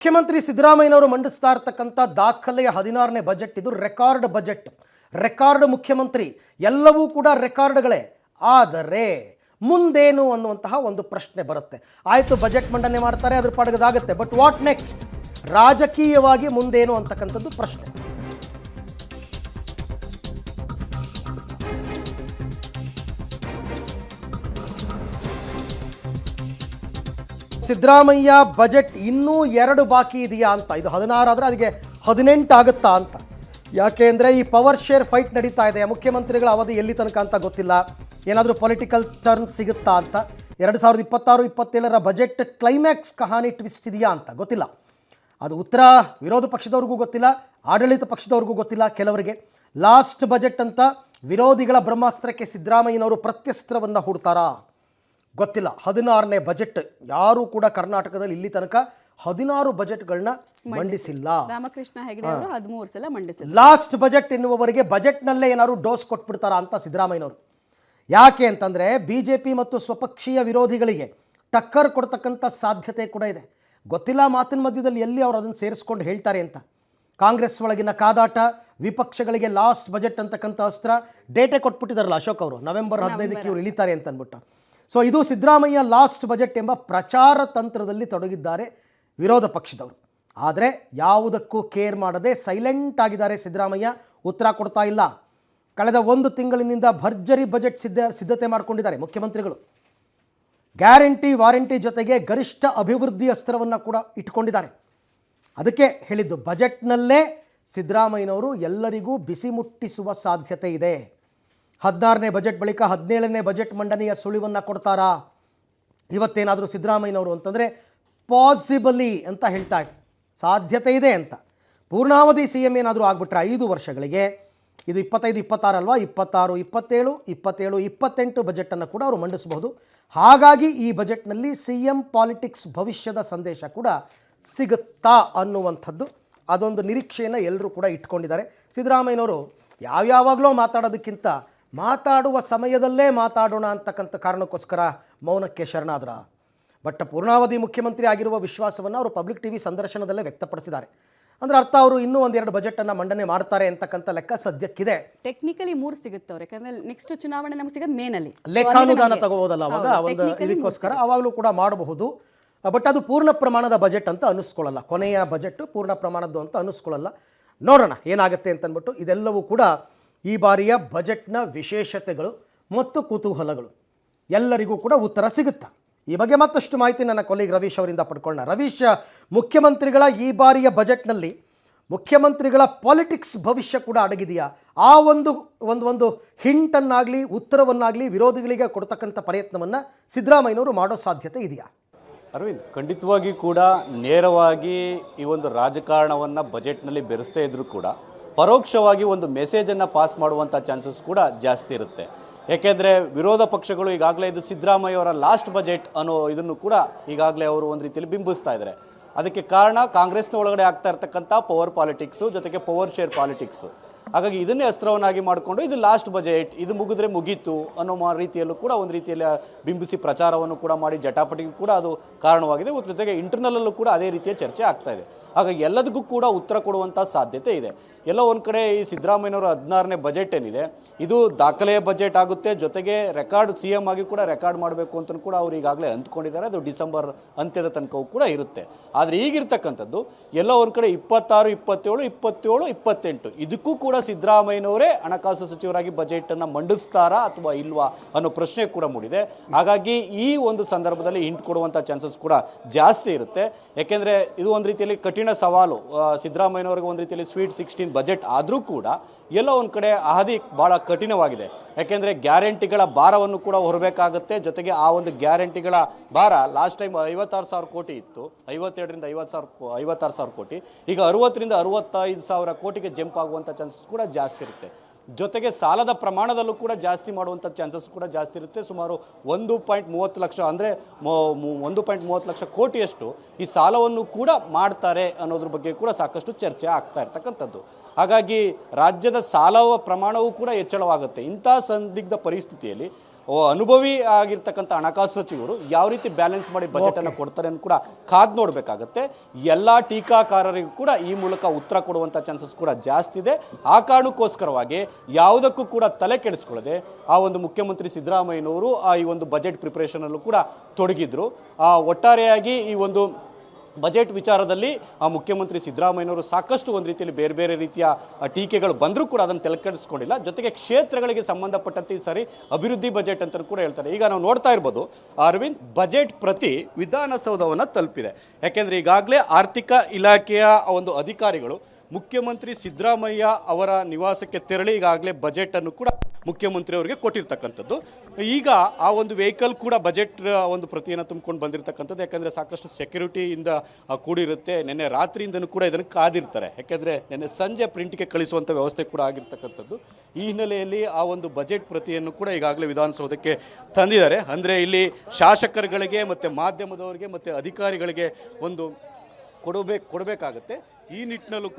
ಮುಖ್ಯಮಂತ್ರಿ ಸಿದ್ದರಾಮಯ್ಯನವರು ಮಂಡಿಸ್ತಾ ಇರತಕ್ಕಂಥ ದಾಖಲೆಯ 16ನೇ ಬಜೆಟ್ ಇದು ರೆಕಾರ್ಡ್ ಬಜೆಟ್. ರೆಕಾರ್ಡ್ ಮುಖ್ಯಮಂತ್ರಿ, ಎಲ್ಲವೂ ಕೂಡ ರೆಕಾರ್ಡ್ಗಳೇ. ಆದರೆ ಮುಂದೇನು ಅನ್ನುವಂತಹ ಒಂದು ಪ್ರಶ್ನೆ ಬರುತ್ತೆ. ಆಯಿತು, ಬಜೆಟ್ ಮಂಡನೆ ಮಾಡ್ತಾರೆ, ಅದ್ರ ಪಾಡಗದಾಗುತ್ತೆ, ಬಟ್ ವಾಟ್ ನೆಕ್ಸ್ಟ್? ರಾಜಕೀಯವಾಗಿ ಮುಂದೇನು ಅಂತಕ್ಕಂಥದ್ದು ಪ್ರಶ್ನೆ. ಸಿದ್ದರಾಮಯ್ಯ ಬಜೆಟ್ ಇನ್ನೂ 2 ಬಾಕಿ ಇದೆಯಾ ಅಂತ. ಇದು 16 ಆದರೆ ಅದಕ್ಕೆ 18 ಆಗುತ್ತಾ ಅಂತ. ಯಾಕೆ ಅಂದರೆ ಈ ಪವರ್ ಶೇರ್ ಫೈಟ್ ನಡೀತಾ ಇದೆ. ಮುಖ್ಯಮಂತ್ರಿಗಳ ಅವಧಿ ಎಲ್ಲಿ ತನಕ ಅಂತ ಗೊತ್ತಿಲ್ಲ. ಏನಾದರೂ ಪೊಲಿಟಿಕಲ್ ಟರ್ನ್ ಸಿಗುತ್ತಾ ಅಂತ. 2026-27ರ ಬಜೆಟ್ ಕ್ಲೈಮ್ಯಾಕ್ಸ್ ಕಹಾನಿ ಟ್ವಿಸ್ಟ್ ಇದೆಯಾ ಅಂತ ಗೊತ್ತಿಲ್ಲ. ಅದು ಉತ್ತರ ವಿರೋಧ ಪಕ್ಷದವ್ರಿಗೂ ಗೊತ್ತಿಲ್ಲ, ಆಡಳಿತ ಪಕ್ಷದವ್ರಿಗೂ ಗೊತ್ತಿಲ್ಲ. ಕೆಲವರಿಗೆ ಲಾಸ್ಟ್ ಬಜೆಟ್ ಅಂತ ವಿರೋಧಿಗಳ ಬ್ರಹ್ಮಾಸ್ತ್ರಕ್ಕೆ ಸಿದ್ದರಾಮಯ್ಯನವರು ಪ್ರತ್ಯಸ್ತ್ರವನ್ನು ಹೂಡ್ತಾರಾ ಗೊತ್ತಿಲ್ಲ. 16ನೇ ಬಜೆಟ್. ಯಾರೂ ಕೂಡ ಕರ್ನಾಟಕದಲ್ಲಿ ಇಲ್ಲಿ ತನಕ 16 ಬಜೆಟ್ಗಳನ್ನ ಮಂಡಿಸಿಲ್ಲ. ರಾಮಕೃಷ್ಣ ಹೆಗಡೆ ಅವರು 13 ಸಲ ಮಂಡಿಸಿಲ್ಲ. ಲಾಸ್ಟ್ ಬಜೆಟ್ ಎನ್ನುವವರೆಗೆ ಬಜೆಟ್ನಲ್ಲೇ ಏನಾದ್ರು ಡೋಸ್ ಕೊಟ್ಬಿಡ್ತಾರಾ ಅಂತ ಸಿದ್ದರಾಮಯ್ಯನವರು. ಯಾಕೆ ಅಂತಂದರೆ BJP ಮತ್ತು ಸ್ವಪಕ್ಷೀಯ ವಿರೋಧಿಗಳಿಗೆ ಟಕ್ಕರ್ ಕೊಡ್ತಕ್ಕಂಥ ಸಾಧ್ಯತೆ ಕೂಡ ಇದೆ. ಗೊತ್ತಿಲ್ಲ ಮಾತಿನ ಮಧ್ಯದಲ್ಲಿ ಎಲ್ಲಿ ಅವರು ಅದನ್ನು ಸೇರಿಸ್ಕೊಂಡು ಹೇಳ್ತಾರೆ ಅಂತ. ಕಾಂಗ್ರೆಸ್ ಒಳಗಿನ ಕಾದಾಟ, ವಿಪಕ್ಷಗಳಿಗೆ ಲಾಸ್ಟ್ ಬಜೆಟ್ ಅಂತಕ್ಕಂಥ ಅಸ್ತ್ರ ಡೇಟೆ ಕೊಟ್ಬಿಟ್ಟಿದಾರಲ್ಲ ಅಶೋಕ್ ಅವರು, ನವೆಂಬರ್ 15ಕ್ಕೆ ಇವರು ಇಳಿತಾರೆ ಅಂತ ಅಂದ್ಬಿಟ್ಟು. ಸೊ ಇದು ಸಿದ್ದರಾಮಯ್ಯ ಲಾಸ್ಟ್ ಬಜೆಟ್ ಎಂಬ ಪ್ರಚಾರ ತಂತ್ರದಲ್ಲಿ ತೊಡಗಿದ್ದಾರೆ ವಿರೋಧ ಪಕ್ಷದವರು. ಆದರೆ ಯಾವುದಕ್ಕೂ ಕೇರ್ ಮಾಡದೆ ಸೈಲೆಂಟ್ ಆಗಿದ್ದಾರೆ ಸಿದ್ದರಾಮಯ್ಯ. ಉತ್ತರ ಕೊಡ್ತಾ ಇಲ್ಲ. ಕಳೆದ 1 ತಿಂಗಳಿನಿಂದ ಭರ್ಜರಿ ಬಜೆಟ್ ಸಿದ್ಧತೆ ಮಾಡಿಕೊಂಡಿದ್ದಾರೆ ಮುಖ್ಯಮಂತ್ರಿಗಳು. ಗ್ಯಾರಂಟಿ ವಾರಂಟಿ ಜೊತೆಗೆ ಗರಿಷ್ಠ ಅಭಿವೃದ್ಧಿ ಅಸ್ತ್ರವನ್ನು ಕೂಡ ಇಟ್ಕೊಂಡಿದ್ದಾರೆ. ಅದಕ್ಕೆ ಹೇಳಿದ್ದು, ಬಜೆಟ್ನಲ್ಲೇ ಸಿದ್ದರಾಮಯ್ಯನವರು ಎಲ್ಲರಿಗೂ ಬಿಸಿ ಮುಟ್ಟಿಸುವ ಸಾಧ್ಯತೆ ಇದೆ. 16ನೇ ಬಜೆಟ್ ಬಳಿಕ 17ನೇ ಬಜೆಟ್ ಮಂಡನೆಯ ಸುಳಿವನ್ನು ಕೊಡ್ತಾರಾ? ಇವತ್ತೇನಾದರೂ ಸಿದ್ದರಾಮಯ್ಯನವರು ಅಂತಂದರೆ ಪಾಸಿಬಲಿ ಅಂತ ಹೇಳ್ತಾ ಇದ್ದಾರೆ, ಸಾಧ್ಯತೆ ಇದೆ ಅಂತ. ಪೂರ್ಣಾವಧಿ CM ಏನಾದರೂ ಆಗಿಬಿಟ್ರೆ 5 ವರ್ಷಗಳಿಗೆ, ಇದು 25-26 ಅಲ್ವಾ, 26-27-27-28 ಬಜೆಟನ್ನು ಕೂಡ ಅವರು ಮಂಡಿಸಬಹುದು. ಹಾಗಾಗಿ ಈ ಬಜೆಟ್ನಲ್ಲಿ CM ಪಾಲಿಟಿಕ್ಸ್ ಭವಿಷ್ಯದ ಸಂದೇಶ ಕೂಡ ಸಿಗುತ್ತಾ ಅನ್ನುವಂಥದ್ದು, ಅದೊಂದು ನಿರೀಕ್ಷೆಯನ್ನು ಎಲ್ಲರೂ ಕೂಡ ಇಟ್ಕೊಂಡಿದ್ದಾರೆ. ಸಿದ್ದರಾಮಯ್ಯನವರು ಯಾವಾಗಲೂ ಮಾತಾಡೋದಕ್ಕಿಂತ ಮಾತಾಡುವ ಸಮಯದಲ್ಲೇ ಮಾತಾಡೋಣ ಅಂತಕ್ಕಂಥ ಕಾರಣಕ್ಕೋಸ್ಕರ ಮೌನಕ್ಕೆ ಶರಣಾದ್ರ. ಬಟ್ ಪೂರ್ಣಾವಧಿ ಮುಖ್ಯಮಂತ್ರಿ ಆಗಿರುವ ವಿಶ್ವಾಸವನ್ನು ಅವರು ಪಬ್ಲಿಕ್ TV ಸಂದರ್ಶನದಲ್ಲೇ ವ್ಯಕ್ತಪಡಿಸಿದ್ದಾರೆ. ಅಂದರೆ ಅರ್ಥ ಅವರು ಇನ್ನೂ 1-2 ಬಜೆಟನ್ನು ಮಂಡನೆ ಮಾಡ್ತಾರೆ ಅಂತಕ್ಕಂಥ ಲೆಕ್ಕ ಸದ್ಯಕ್ಕಿದೆ. ಟೆಕ್ನಿಕಲಿ 3 ಸಿಗುತ್ತೆ ಅವ್ರು, ಯಾಕಂದ್ರೆ ನೆಕ್ಸ್ಟ್ ಚುನಾವಣೆ ನಮ್ಗೆ ಸಿಗೋದು ಮೇನಲ್ಲಿ. ಲೆಕ್ಕಾನುದಾನ ತಗೋಬೋದಲ್ಲ ಅವಾಗ, ಒಂದು ಇದಕ್ಕೋಸ್ಕರ ಅವಾಗಲೂ ಕೂಡ ಮಾಡಬಹುದು. ಬಟ್ ಅದು ಪೂರ್ಣ ಪ್ರಮಾಣದ ಬಜೆಟ್ ಅಂತ ಅನ್ನಿಸ್ಕೊಳ್ಳಲ್ಲ. ಕೊನೆಯ ಬಜೆಟ್ ಪೂರ್ಣ ಪ್ರಮಾಣದ್ದು ಅಂತ ಅನ್ನಿಸ್ಕೊಳ್ಳಲ್ಲ. ನೋಡೋಣ ಏನಾಗುತ್ತೆ ಅಂತಂದ್ಬಿಟ್ಟು. ಇದೆಲ್ಲವೂ ಕೂಡ ಈ ಬಾರಿಯ ಬಜೆಟ್ನ ವಿಶೇಷತೆಗಳು ಮತ್ತು ಕುತೂಹಲಗಳು. ಎಲ್ಲರಿಗೂ ಕೂಡ ಉತ್ತರ ಸಿಗುತ್ತಾ ಈ ಬಗ್ಗೆ ಮತ್ತಷ್ಟು ಮಾಹಿತಿ ನನ್ನ ಕೊಲೀಗ್ ರವೀಶ್ ಅವರಿಂದ ಪಡ್ಕೊಳ್ಳೋಣ. ರವೀಶ್, ಮುಖ್ಯಮಂತ್ರಿಗಳ ಈ ಬಾರಿಯ ಬಜೆಟ್ನಲ್ಲಿ ಮುಖ್ಯಮಂತ್ರಿಗಳ ಪಾಲಿಟಿಕ್ಸ್ ಭವಿಷ್ಯ ಕೂಡ ಅಡಗಿದೆಯಾ? ಆ ಒಂದು ಹಿಂಟನ್ನಾಗಲಿ ಉತ್ತರವನ್ನಾಗಲಿ ವಿರೋಧಿಗಳಿಗೆ ಕೊಡ್ತಕ್ಕಂಥ ಪ್ರಯತ್ನವನ್ನು ಸಿದ್ದರಾಮಯ್ಯನವರು ಮಾಡೋ ಸಾಧ್ಯತೆ ಇದೆಯಾ? ಅರವಿಂದ್, ಖಂಡಿತವಾಗಿ ಕೂಡ ನೇರವಾಗಿ ಈ ಒಂದು ರಾಜಕಾರಣವನ್ನು ಬಜೆಟ್ನಲ್ಲಿ ಬೆರೆಸ್ತೇ ಇದ್ರೂ ಕೂಡ ಪರೋಕ್ಷವಾಗಿ ಒಂದು ಮೆಸೇಜನ್ನು ಪಾಸ್ ಮಾಡುವಂಥ ಚಾನ್ಸಸ್ ಕೂಡ ಜಾಸ್ತಿ ಇರುತ್ತೆ. ಯಾಕೆಂದರೆ ವಿರೋಧ ಪಕ್ಷಗಳು ಈಗಾಗಲೇ ಇದು ಸಿದ್ದರಾಮಯ್ಯ ಅವರ ಲಾಸ್ಟ್ ಬಜೆಟ್ ಅನ್ನೋ ಇದನ್ನು ಕೂಡ ಈಗಾಗಲೇ ಅವರು ಒಂದು ರೀತಿಯಲ್ಲಿ ಬಿಂಬಿಸ್ತಾ ಇದ್ದಾರೆ. ಅದಕ್ಕೆ ಕಾರಣ ಕಾಂಗ್ರೆಸ್ನ ಒಳಗಡೆ ಆಗ್ತಾ ಇರ್ತಕ್ಕಂಥ ಪವರ್ ಪಾಲಿಟಿಕ್ಸು ಜೊತೆಗೆ ಪವರ್ ಶೇರ್ ಪಾಲಿಟಿಕ್ಸು. ಹಾಗಾಗಿ ಇದನ್ನೇ ಅಸ್ತ್ರವನ್ನಾಗಿ ಮಾಡಿಕೊಂಡು ಇದು ಲಾಸ್ಟ್ ಬಜೆಟ್, ಇದು ಮುಗಿದ್ರೆ ಮುಗೀತು ಅನ್ನೋ ರೀತಿಯಲ್ಲೂ ಕೂಡ ಒಂದು ರೀತಿಯಲ್ಲಿ ಬಿಂಬಿಸಿ ಪ್ರಚಾರವನ್ನು ಕೂಡ ಮಾಡಿ ಜಟಾಪಟಿಗೂ ಕೂಡ ಅದು ಕಾರಣವಾಗಿದೆ. ಜೊತೆಗೆ ಇಂಟರ್ನಲ್ಲೂ ಕೂಡ ಅದೇ ರೀತಿಯ ಚರ್ಚೆ ಆಗ್ತಾ ಇದೆ. ಹಾಗಾಗಿ ಎಲ್ಲದಕ್ಕೂ ಕೂಡ ಉತ್ತರ ಕೊಡುವಂಥ ಸಾಧ್ಯತೆ ಇದೆ. ಎಲ್ಲೋ ಒಂದು ಕಡೆ ಈ ಸಿದ್ದರಾಮಯ್ಯನವರ 16ನೇ ಬಜೆಟ್ ಏನಿದೆ ಇದು ದಾಖಲೆಯ ಬಜೆಟ್ ಆಗುತ್ತೆ. ಜೊತೆಗೆ ರೆಕಾರ್ಡ್ CM ಆಗಿ ಕೂಡ ರೆಕಾರ್ಡ್ ಮಾಡಬೇಕು ಅಂತ ಕೂಡ ಅವರು ಈಗಾಗಲೇ ಅಂದ್ಕೊಂಡಿದ್ದಾರೆ. ಅದು ಡಿಸೆಂಬರ್ ಅಂತ್ಯದ ತನಕವೂ ಕೂಡ ಇರುತ್ತೆ. ಆದರೆ ಈಗಿರ್ತಕ್ಕಂಥದ್ದು ಎಲ್ಲೋ ಒಂದು ಕಡೆ 26-27-27-28 ಇದಕ್ಕೂ ಕೂಡ ಸಿದ್ದರಾಮಯ್ಯನವರೇ ಹಣಕಾಸು ಸಚಿವರಾಗಿ ಬಜೆಟನ್ನು ಮಂಡಿಸ್ತಾರಾ ಅಥವಾ ಇಲ್ವಾ ಅನ್ನೋ ಪ್ರಶ್ನೆ ಕೂಡ ಮೂಡಿದೆ. ಹಾಗಾಗಿ ಈ ಒಂದು ಸಂದರ್ಭದಲ್ಲಿ ಹಿಂಟ್ ಕೊಡುವಂಥ ಚಾನ್ಸಸ್ ಕೂಡ ಜಾಸ್ತಿ ಇರುತ್ತೆ. ಯಾಕೆಂದರೆ ಇದು ಒಂದು ರೀತಿಯಲ್ಲಿ ಕಠಿಣ ಸವಾಲು. ಸಿದ್ದರಾಮಯ್ಯನವರಿಗೆ ಒಂದು ರೀತಿಯಲ್ಲಿ ಸ್ವೀಟ್ 16 ಬಜೆಟ್ ಆದರೂ ಕೂಡ ಎಲ್ಲೋ ಒಂದು ಕಡೆ ಹಾದಿ ಭಾಳ ಕಠಿಣವಾಗಿದೆ. ಯಾಕೆಂದರೆ ಗ್ಯಾರಂಟಿಗಳ ಭಾರವನ್ನು ಕೂಡ ಹೊರಬೇಕಾಗುತ್ತೆ. ಜೊತೆಗೆ ಆ ಒಂದು ಗ್ಯಾರಂಟಿಗಳ ಭಾರ ಲಾಸ್ಟ್ ಟೈಮ್ 56,000 ಕೋಟಿ ಇತ್ತು, 52ರಿಂದ 56,000 ಕೋಟಿ, ಈಗ 60ರಿಂದ 65,000 ಕೋಟಿಗೆ ಜಂಪ್ ಆಗುವಂಥ ಚಾನ್ಸಸ್ ಕೂಡ ಜಾಸ್ತಿ ಇರುತ್ತೆ. ಜೊತೆಗೆ ಸಾಲದ ಪ್ರಮಾಣದಲ್ಲೂ ಕೂಡ ಜಾಸ್ತಿ ಮಾಡುವಂಥ ಚಾನ್ಸಸ್ ಕೂಡ ಜಾಸ್ತಿ ಇರುತ್ತೆ. ಸುಮಾರು 1.30 ಲಕ್ಷ ಅಂದರೆ 1.30 ಲಕ್ಷ ಕೋಟಿಯಷ್ಟು ಈ ಸಾಲವನ್ನು ಕೂಡ ಮಾಡ್ತಾರೆ ಅನ್ನೋದ್ರ ಬಗ್ಗೆ ಕೂಡ ಸಾಕಷ್ಟು ಚರ್ಚೆ ಆಗ್ತಾ ಇರ್ತಕ್ಕಂಥದ್ದು. ಹಾಗಾಗಿ ರಾಜ್ಯದ ಸಾಲ ಪ್ರಮಾಣವೂ ಕೂಡ ಹೆಚ್ಚಳವಾಗುತ್ತೆ. ಇಂಥ ಸಂದಿಗ್ಧ ಪರಿಸ್ಥಿತಿಯಲ್ಲಿ ಅನುಭವಿ ಆಗಿರ್ತಕ್ಕಂಥ ಹಣಕಾಸು ಸಚಿವರು ಯಾವ ರೀತಿ ಬ್ಯಾಲೆನ್ಸ್ ಮಾಡಿ ಬಜೆಟ್ ಅನ್ನು ಕೊಡ್ತಾರೆ ಅಂತ ಕೂಡ ಕಾದ್ ನೋಡ್ಬೇಕಾಗತ್ತೆ. ಎಲ್ಲಾ ಟೀಕಾಕಾರರಿಗೂ ಕೂಡ ಈ ಮೂಲಕ ಉತ್ತರ ಕೊಡುವಂತ ಚಾನ್ಸಸ್ ಕೂಡ ಜಾಸ್ತಿ ಇದೆ. ಆ ಕಾರಣಕ್ಕೋಸ್ಕರವಾಗಿ ಯಾವುದಕ್ಕೂ ಕೂಡ ತಲೆ ಕೆಡಿಸ್ಕೊಳ್ಳದೆ ಆ ಒಂದು ಮುಖ್ಯಮಂತ್ರಿ ಸಿದ್ದರಾಮಯ್ಯನವರು ಈ ಒಂದು ಬಜೆಟ್ ಪ್ರಿಪರೇಷನ್ ಅಲ್ಲೂ ಕೂಡ ತೊಡಗಿದ್ರು. ಒಟ್ಟಾರೆಯಾಗಿ ಈ ಒಂದು ಬಜೆಟ್ ವಿಚಾರದಲ್ಲಿ ಆ ಮುಖ್ಯಮಂತ್ರಿ ಸಿದ್ದರಾಮಯ್ಯನವರು ಸಾಕಷ್ಟು ಒಂದು ರೀತಿಯಲ್ಲಿ ಬೇರೆ ಬೇರೆ ರೀತಿಯ ಟೀಕೆಗಳು ಬಂದರೂ ಕೂಡ ಅದನ್ನು ತಲೆಕೆಡಿಸ್ಕೊಂಡಿಲ್ಲ. ಜೊತೆಗೆ ಕ್ಷೇತ್ರಗಳಿಗೆ ಸಂಬಂಧಪಟ್ಟಂತೆ ಈ ಸಾರಿ ಅಭಿವೃದ್ಧಿ ಬಜೆಟ್ ಅಂತ ಕೂಡ ಹೇಳ್ತಾರೆ. ಈಗ ನಾವು ನೋಡ್ತಾ ಇರ್ಬೋದು ಅರವಿಂದ್, ಬಜೆಟ್ ಪ್ರತಿ ವಿಧಾನಸೌಧವನ್ನು ತಲುಪಿದೆ. ಯಾಕೆಂದರೆ ಈಗಾಗಲೇ ಆರ್ಥಿಕ ಇಲಾಖೆಯ ಒಂದು ಅಧಿಕಾರಿಗಳು ಮುಖ್ಯಮಂತ್ರಿ ಸಿದ್ದರಾಮಯ್ಯ ಅವರ ನಿವಾಸಕ್ಕೆ ತೆರಳಿ ಈಗಾಗಲೇ ಬಜೆಟ್ ಅನ್ನು ಕೂಡ ಮುಖ್ಯಮಂತ್ರಿ ಅವರಿಗೆ ಕೊಟ್ಟಿರ್ತಕ್ಕಂಥದ್ದು. ಈಗ ಆ ಒಂದು ವೆಹಿಕಲ್ ಕೂಡ ಬಜೆಟ್ ಒಂದು ಪ್ರತಿಯನ್ನು ತುಂಬಿಕೊಂಡು ಬಂದಿರತಕ್ಕಂಥದ್ದು. ಯಾಕಂದರೆ ಸಾಕಷ್ಟು ಸೆಕ್ಯೂರಿಟಿಯಿಂದ ಕೂಡಿರುತ್ತೆ. ನಿನ್ನೆ ರಾತ್ರಿಯಿಂದನೂ ಕೂಡ ಇದನ್ನು ಕಾದಿರ್ತಾರೆ. ಯಾಕೆಂದರೆ ನಿನ್ನೆ ಸಂಜೆ ಪ್ರಿಂಟ್ಗೆ ಕಳಿಸುವಂಥ ವ್ಯವಸ್ಥೆ ಕೂಡ ಆಗಿರ್ತಕ್ಕಂಥದ್ದು. ಈ ಹಿನ್ನೆಲೆಯಲ್ಲಿ ಆ ಒಂದು ಬಜೆಟ್ ಪ್ರತಿಯನ್ನು ಕೂಡ ಈಗಾಗಲೇ ವಿಧಾನಸೌಧಕ್ಕೆ ತಂದಿದ್ದಾರೆ. ಅಂದರೆ ಇಲ್ಲಿ ಶಾಸಕರುಗಳಿಗೆ ಮತ್ತು ಮಾಧ್ಯಮದವರಿಗೆ ಮತ್ತು ಅಧಿಕಾರಿಗಳಿಗೆ ಒಂದು ಕೊಡಬೇಕಾಗತ್ತೆ. ಈ ನಿಟ್ಟಿನಲ್ಲೂ